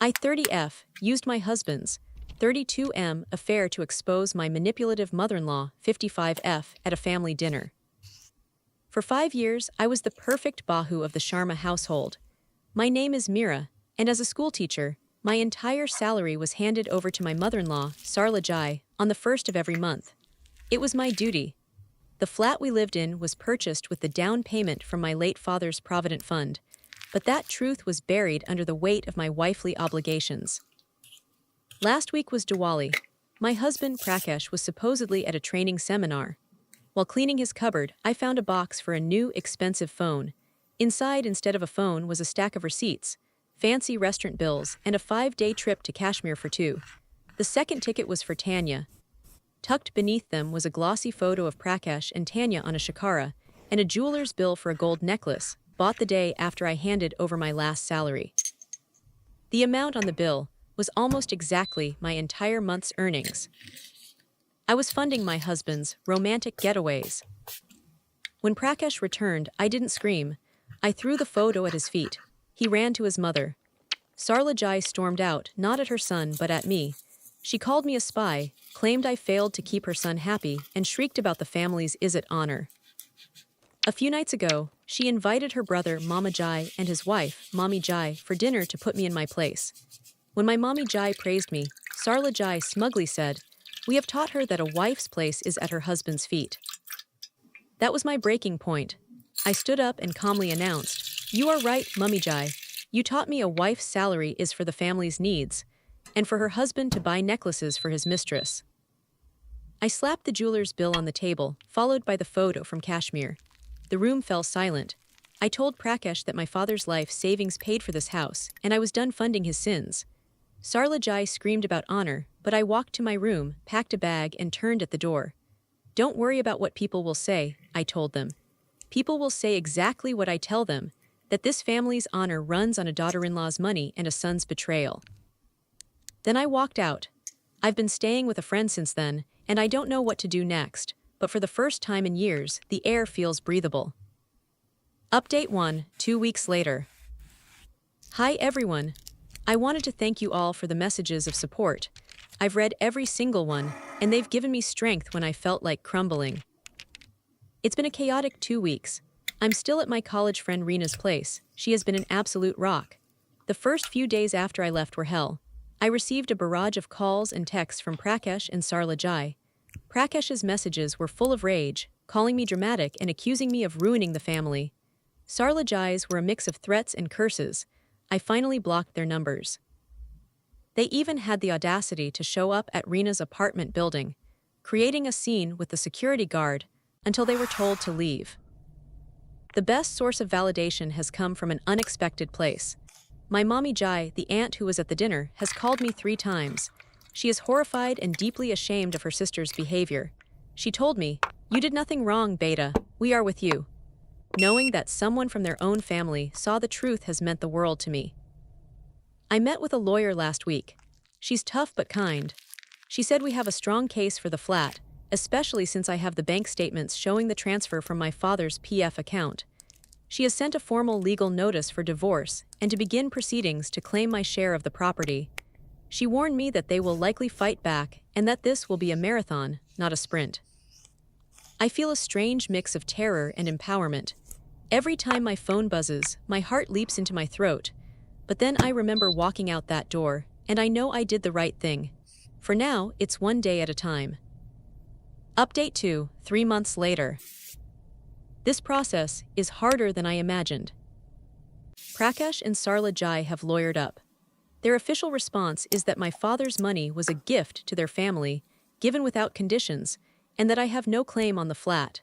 I 30F used my husband's 32M affair to expose my manipulative mother-in-law 55F at a family dinner. For 5 years, I was the perfect Bahu of the Sharma household. My name is Meera, and as a schoolteacher, my entire salary was handed over to my mother-in-law, Sarla, on the first of every month. It was my duty. The flat we lived in was purchased with the down payment from my late father's provident fund, but that truth was buried under the weight of my wifely obligations. Last week was Diwali. My husband, Prakash, was supposedly at a training seminar. While cleaning his cupboard, I found a box for a new, expensive phone. Inside, instead of a phone, was a stack of receipts, fancy restaurant bills, and a 5-day trip to Kashmir for two. The second ticket was for Tanya. Tucked beneath them was a glossy photo of Prakash and Tanya on a shikara, and a jeweler's bill for a gold necklace, bought the day after I handed over my last salary. The amount on the bill was almost exactly my entire month's earnings. I was funding my husband's romantic getaways. When Prakash returned, I didn't scream. I threw the photo at his feet. He ran to his mother. Sarla stormed out, not at her son but at me. She called me a spy, claimed I failed to keep her son happy, and shrieked about the family's Izzat honor. A few nights ago, she invited her brother Mama Jai and his wife, Mommy Jai, for dinner to put me in my place. When my Mommy Jai praised me, Sarla smugly said, "We have taught her that a wife's place is at her husband's feet." That was my breaking point. I stood up and calmly announced, "You are right, Mummy Jai. You taught me a wife's salary is for the family's needs, and for her husband to buy necklaces for his mistress." I slapped the jeweler's bill on the table, followed by the photo from Kashmir. The room fell silent. I told Prakash that my father's life savings paid for this house, and I was done funding his sins. Sarla screamed about honor, but I walked to my room, packed a bag, and turned at the door. "Don't worry about what people will say," I told them. "People will say exactly what I tell them, that this family's honor runs on a daughter-in-law's money and a son's betrayal." Then I walked out. I've been staying with a friend since then, and I don't know what to do next, but for the first time in years, the air feels breathable. Update 1, 2 weeks later. Hi everyone. I wanted to thank you all for the messages of support. I've read every single one, and they've given me strength when I felt like crumbling. It's been a chaotic 2 weeks. I'm still at my college friend Reena's place. She has been an absolute rock. The first few days after I left were hell. I received a barrage of calls and texts from Prakash and Sarla. Prakash's messages were full of rage, calling me dramatic and accusing me of ruining the family. Sarla's were a mix of threats and curses. I finally blocked their numbers. They even had the audacity to show up at Reena's apartment building, creating a scene with the security guard until they were told to leave. The best source of validation has come from an unexpected place. My Mommy Jai, the aunt who was at the dinner, has called me 3 times. She is horrified and deeply ashamed of her sister's behavior. She told me, "You did nothing wrong, Beta. We are with you." Knowing that someone from their own family saw the truth has meant the world to me. I met with a lawyer last week. She's tough but kind. She said we have a strong case for the flat, especially since I have the bank statements showing the transfer from my father's PF account. She has sent a formal legal notice for divorce and to begin proceedings to claim my share of the property. She warned me that they will likely fight back and that this will be a marathon, not a sprint. I feel a strange mix of terror and empowerment. Every time my phone buzzes, my heart leaps into my throat. But then I remember walking out that door, and I know I did the right thing. For now, it's one day at a time. Update 2, 3 months later. This process is harder than I imagined. Prakash and Sarla have lawyered up. Their official response is that my father's money was a gift to their family, given without conditions, and that I have no claim on the flat.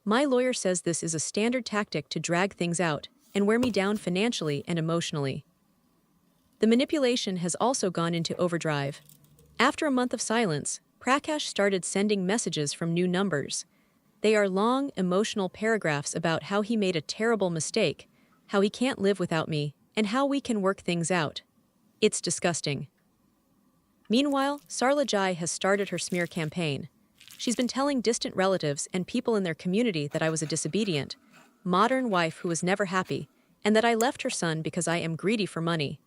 My lawyer says this is a standard tactic to drag things out and wear me down financially and emotionally. The manipulation has also gone into overdrive. After a month of silence, Prakash started sending messages from new numbers. They are long, emotional paragraphs about how he made a terrible mistake, how he can't live without me, and how we can work things out. It's disgusting. Meanwhile, Sarla has started her smear campaign. She's been telling distant relatives and people in their community that I was a disobedient, modern wife who was never happy, and that I left her son because I am greedy for money.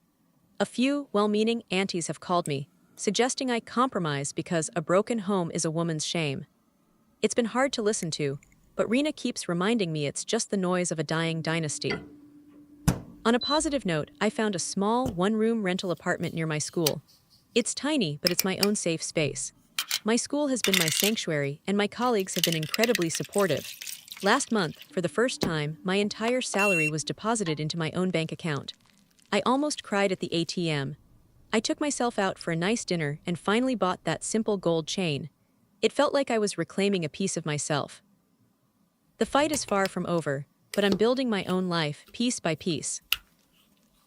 A few well-meaning aunties have called me, suggesting I compromise because a broken home is a woman's shame. It's been hard to listen to, but Rena keeps reminding me it's just the noise of a dying dynasty. On a positive note, I found a small, one-room rental apartment near my school. It's tiny, but it's my own safe space. My school has been my sanctuary, and my colleagues have been incredibly supportive. Last month, for the first time, my entire salary was deposited into my own bank account. I almost cried at the ATM. I took myself out for a nice dinner and finally bought that simple gold chain. It felt like I was reclaiming a piece of myself. The fight is far from over, but I'm building my own life, piece by piece.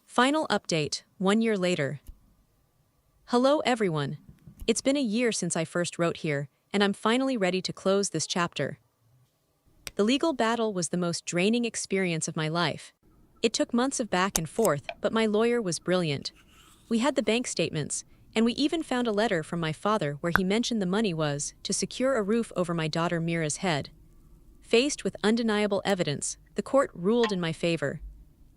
Final update, 1 year later. Hello everyone. It's been a year since I first wrote here, and I'm finally ready to close this chapter. The legal battle was the most draining experience of my life. It took months of back and forth, but my lawyer was brilliant. We had the bank statements, and we even found a letter from my father where he mentioned the money was to secure a roof over my daughter Meera's head. Faced with undeniable evidence, the court ruled in my favor.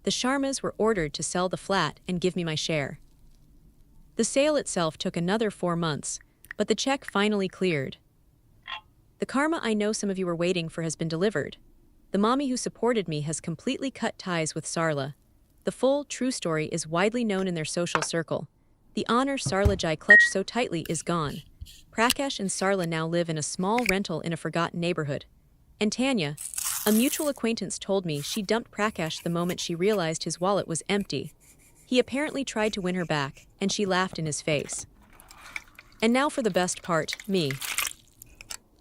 The Sharmas were ordered to sell the flat and give me my share. The sale itself took another 4 months, but the check finally cleared. The karma I know some of you were waiting for has been delivered. The mommy who supported me has completely cut ties with Sarla. The full, true story is widely known in their social circle. The honor Sarla Jai clutched so tightly is gone. Prakash and Sarla now live in a small rental in a forgotten neighborhood. And Tanya, a mutual acquaintance, told me she dumped Prakash the moment she realized his wallet was empty. He apparently tried to win her back, and she laughed in his face. And now for the best part, me.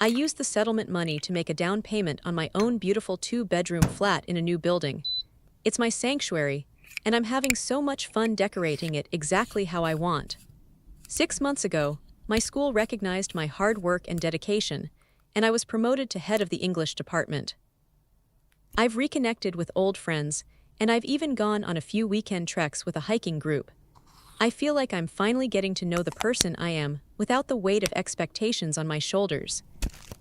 I used the settlement money to make a down payment on my own beautiful 2-bedroom flat in a new building. It's my sanctuary, and I'm having so much fun decorating it exactly how I want. 6 months ago, my school recognized my hard work and dedication, and I was promoted to head of the English department. I've reconnected with old friends, and I've even gone on a few weekend treks with a hiking group. I feel like I'm finally getting to know the person I am without the weight of expectations on my shoulders.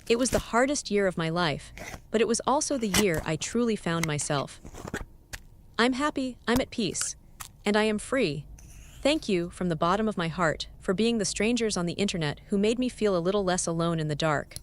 It was the hardest year of my life, but it was also the year I truly found myself. I'm happy, I'm at peace, and I am free. Thank you from the bottom of my heart for being the strangers on the internet who made me feel a little less alone in the dark.